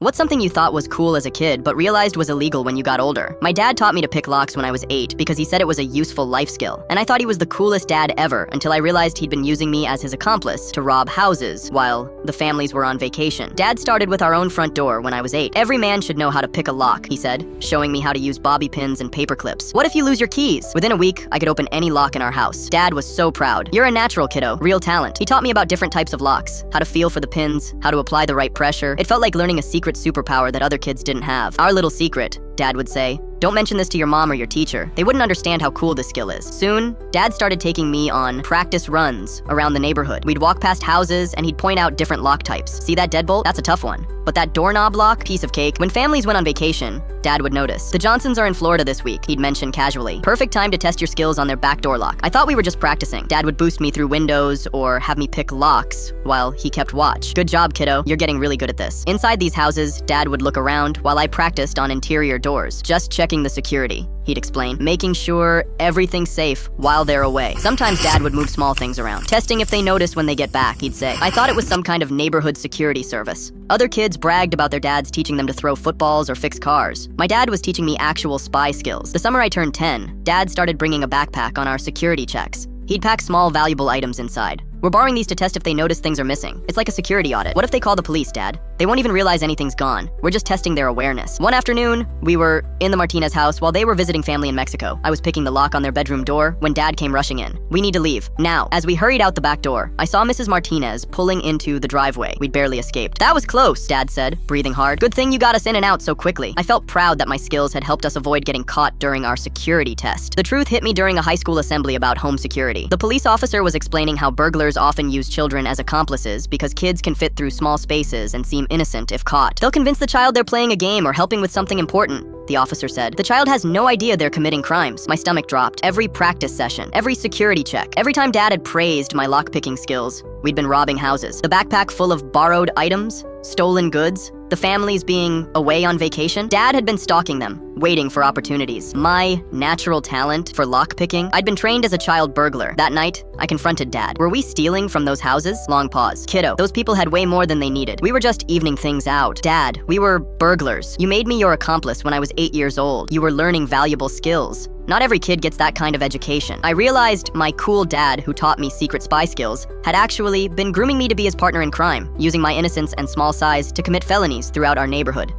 What's something you thought was cool as a kid but realized was illegal when you got older? My dad taught me to pick locks when I was 8 because he said it was a useful life skill. And I thought he was the coolest dad ever until I realized he'd been using me as his accomplice to rob houses while the families were on vacation. Dad started with our own front door when I was 8. Every man should know how to pick a lock, he said, showing me how to use bobby pins and paper clips. What if you lose your keys? Within a week, I could open any lock in our house. Dad was so proud. You're a natural, kiddo. Real talent. He taught me about different types of locks, how to feel for the pins, how to apply the right pressure. It felt like learning a secret superpower that other kids didn't have. Our little secret, Dad would say. Don't mention this to your mom or your teacher. They wouldn't understand how cool this skill is. Soon, Dad started taking me on practice runs around the neighborhood. We'd walk past houses and he'd point out different lock types. See that deadbolt? That's a tough one. But that doorknob lock, piece of cake. When families went on vacation, Dad would notice. The Johnsons are in Florida this week, he'd mention casually. Perfect time to test your skills on their back door lock. I thought we were just practicing. Dad would boost me through windows or have me pick locks while he kept watch. Good job, kiddo. You're getting really good at this. Inside these houses, Dad would look around while I practiced on interior doors, just checking the security. He'd explain, making sure everything's safe while they're away. Sometimes Dad would move small things around, testing if they notice when they get back, he'd say. I thought it was some kind of neighborhood security service. Other kids bragged about their dads teaching them to throw footballs or fix cars. My dad was teaching me actual spy skills. The summer I turned 10, Dad started bringing a backpack on our security checks. He'd pack small, valuable items inside. We're borrowing these to test if they notice things are missing. It's like a security audit. What if they call the police, Dad? They won't even realize anything's gone. We're just testing their awareness. One afternoon, we were in the Martinez house while they were visiting family in Mexico. I was picking the lock on their bedroom door when Dad came rushing in. We need to leave, now. As we hurried out the back door, I saw Mrs. Martinez pulling into the driveway. We'd barely escaped. That was close, Dad said, breathing hard. Good thing you got us in and out so quickly. I felt proud that my skills had helped us avoid getting caught during our security test. The truth hit me during a high school assembly about home security. The police officer was explaining how burglars often use children as accomplices because kids can fit through small spaces and seem innocent if caught. They'll convince the child they're playing a game or helping with something important, the officer said. The child has no idea they're committing crimes. My stomach dropped. Every practice session, every security check, every time Dad had praised my lockpicking skills, we'd been robbing houses. The backpack full of borrowed items, stolen goods, the families being away on vacation. Dad had been stalking them, waiting for opportunities. My natural talent for lockpicking. I'd been trained as a child burglar. That night, I confronted Dad. Were we stealing from those houses? Long pause. Kiddo, those people had way more than they needed. We were just evening things out. Dad, we were burglars. You made me your accomplice when I was 8 years old. You were learning valuable skills. Not every kid gets that kind of education. I realized my cool dad, who taught me secret spy skills, had actually been grooming me to be his partner in crime, using my innocence and small size to commit felonies throughout our neighborhood.